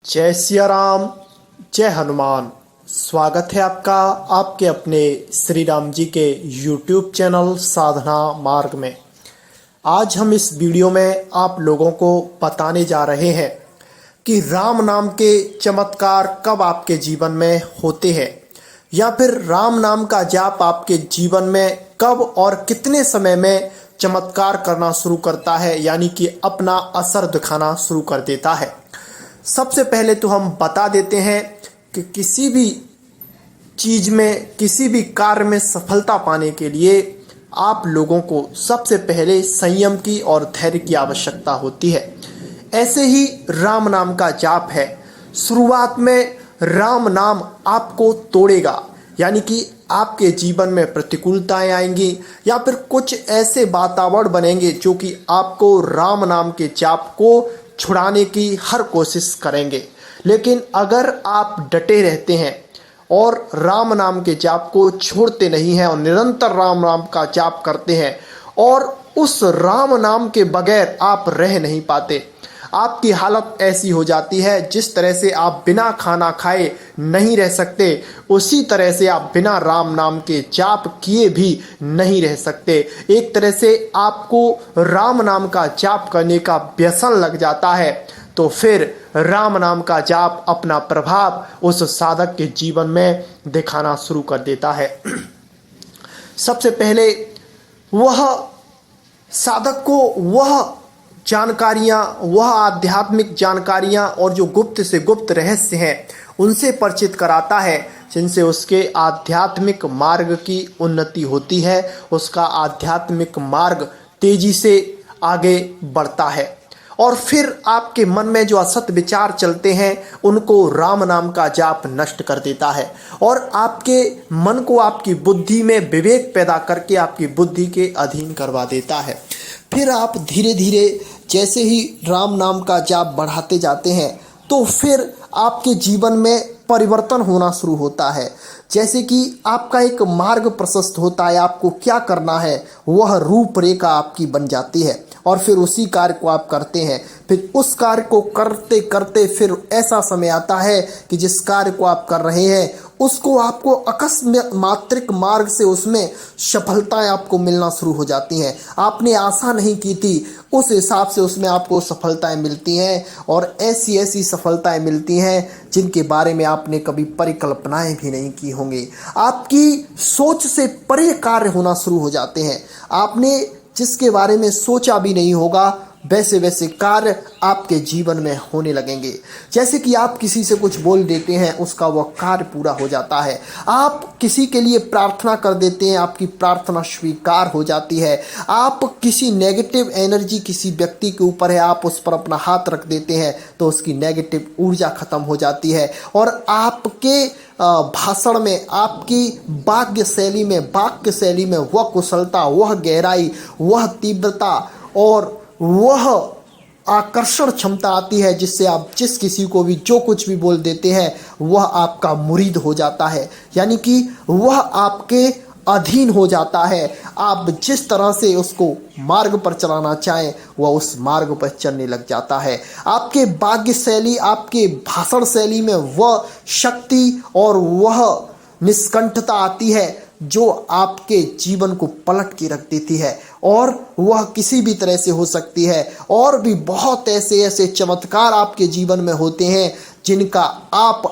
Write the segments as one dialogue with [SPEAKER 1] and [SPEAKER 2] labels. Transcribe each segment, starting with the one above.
[SPEAKER 1] जय सिया राम, जय हनुमान। स्वागत है आपका आपके अपने श्री राम जी के YouTube चैनल साधना मार्ग में। आज हम इस वीडियो में आप लोगों को बताने जा रहे हैं कि राम नाम के चमत्कार कब आपके जीवन में होते हैं, या फिर राम नाम का जाप आपके जीवन में कब और कितने समय में चमत्कार करना शुरू करता है, यानी कि अपना असर दिखाना शुरू कर देता है। सबसे पहले तो हम बता देते हैं कि किसी भी चीज में, किसी भी कार्य में सफलता पाने के लिए आप लोगों को सबसे पहले संयम की और धैर्य की आवश्यकता होती है। ऐसे ही राम नाम का जाप है। शुरुआत में राम नाम आपको तोड़ेगा, यानी कि आपके जीवन में प्रतिकूलताएं आएंगी या फिर कुछ ऐसे वातावरण बनेंगे जो कि आपको राम नाम के जाप को छुड़ाने की हर कोशिश करेंगे। लेकिन अगर आप डटे रहते हैं और राम नाम के जाप को छोड़ते नहीं हैं और निरंतर राम नाम का जाप करते हैं और उस राम नाम के बगैर आप रह नहीं पाते, आपकी हालत ऐसी हो जाती है जिस तरह से आप बिना खाना खाए नहीं रह सकते, उसी तरह से आप बिना राम नाम के जाप किए भी नहीं रह सकते। एक तरह से आपको राम नाम का जाप करने का व्यसन लग जाता है, तो फिर राम नाम का जाप अपना प्रभाव उस साधक के जीवन में दिखाना शुरू कर देता है। सबसे पहले वह साधक को वह जानकारियां, वह आध्यात्मिक जानकारियां और जो गुप्त से गुप्त रहस्य हैं उनसे परिचित कराता है, जिनसे उसके आध्यात्मिक मार्ग की उन्नति होती है, उसका आध्यात्मिक मार्ग तेजी से आगे बढ़ता है। और फिर आपके मन में जो असत विचार चलते हैं उनको राम नाम का जाप नष्ट कर देता है और आपके मन को, आपकी बुद्धि में विवेक पैदा करके आपकी बुद्धि के अधीन करवा देता है। फिर आप धीरे धीरे जैसे ही राम नाम का जाप बढ़ाते जाते हैं तो फिर आपके जीवन में परिवर्तन होना शुरू होता है। जैसे कि आपका एक मार्ग प्रशस्त होता है, आपको क्या करना है वह रूपरेखा आपकी बन जाती है और फिर उसी कार्य को आप करते हैं। फिर उस कार्य को करते करते फिर ऐसा समय आता है कि जिस कार्य को आप कर रहे हैं उसको आपको अकस्मात मात्रिक मार्ग से उसमें सफलताएं आपको मिलना शुरू हो जाती हैं। आपने आशा नहीं की थी उस हिसाब से उसमें आपको सफलताएं मिलती हैं और ऐसी ऐसी सफलताएं मिलती हैं जिनके बारे में आपने कभी परिकल्पनाएं भी नहीं की होंगी। आपकी सोच से परे कार्य होना शुरू हो जाते हैं। आपने जिसके बारे में सोचा भी नहीं होगा वैसे वैसे कार्य आपके जीवन में होने लगेंगे। जैसे कि आप किसी से कुछ बोल देते हैं, उसका वह कार्य पूरा हो जाता है। आप किसी के लिए प्रार्थना कर देते हैं, आपकी प्रार्थना स्वीकार हो जाती है। आप किसी नेगेटिव एनर्जी किसी व्यक्ति के ऊपर है, आप उस पर अपना हाथ रख देते हैं तो उसकी नेगेटिव ऊर्जा खत्म हो जाती है और आपके भाषण में, आपकी वाक्य शैली में वह कुशलता, वह गहराई, वह तीव्रता और वह आकर्षण क्षमता आती है जिससे आप जिस किसी को भी जो कुछ भी बोल देते हैं वह आपका मुरीद हो जाता है, यानी कि वह आपके अधीन हो जाता है। आप जिस तरह से उसको मार्ग पर चलाना चाहें वह उस मार्ग पर चलने लग जाता है। आपके वाक्य शैली, आपके भाषण शैली में वह शक्ति और वह निष्कंठता आती है जो आपके जीवन को पलट के रख देती है और वह किसी भी तरह से हो सकती है। और भी बहुत ऐसे ऐसे चमत्कार आपके जीवन में होते हैं जिनका आप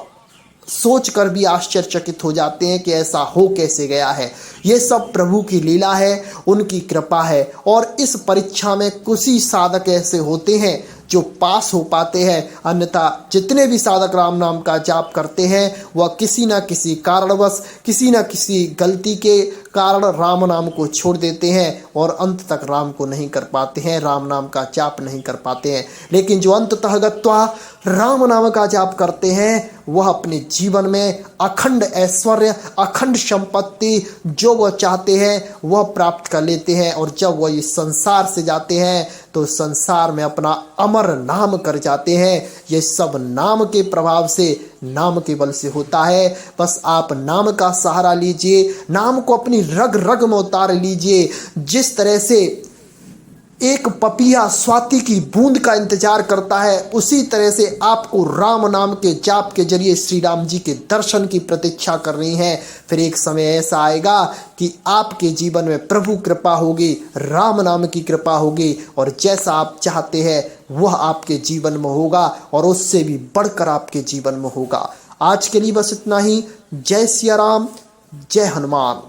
[SPEAKER 1] सोच कर भी आश्चर्यचकित हो जाते हैं कि ऐसा हो कैसे गया है। ये सब प्रभु की लीला है, उनकी कृपा है। और इस परीक्षा में कुछ ही साधक ऐसे होते हैं जो पास हो पाते हैं, अन्यथा जितने भी साधक राम नाम का जाप करते हैं वह किसी न किसी कारणवश, किसी न किसी गलती के कारण राम नाम को छोड़ देते हैं और अंत तक राम को नहीं कर पाते हैं, राम नाम का जाप नहीं कर पाते हैं। लेकिन जो अंततः गत्वा राम नाम का जाप करते हैं वह अपने जीवन में अखंड ऐश्वर्य, अखंड संपत्ति जो वह चाहते हैं वह प्राप्त कर लेते हैं। और जब वह इस संसार से जाते हैं तो संसार में अपना अमर नाम कर जाते हैं। ये सब नाम के प्रभाव से, नाम के बल से होता है। बस आप नाम का सहारा लीजिए, नाम को अपनी रग रग में उतार लीजिए। जिस तरह से एक पपीहा स्वाति की बूंद का इंतजार करता है, उसी तरह से आपको राम नाम के जाप के जरिए श्री राम जी के दर्शन की प्रतीक्षा करनी है। फिर एक समय ऐसा आएगा कि आपके जीवन में प्रभु कृपा होगी, राम नाम की कृपा होगी और जैसा आप चाहते हैं वह आपके जीवन में होगा और उससे भी बढ़कर आपके जीवन में होगा। आज के लिए बस इतना ही। जय सिया राम, जय हनुमान।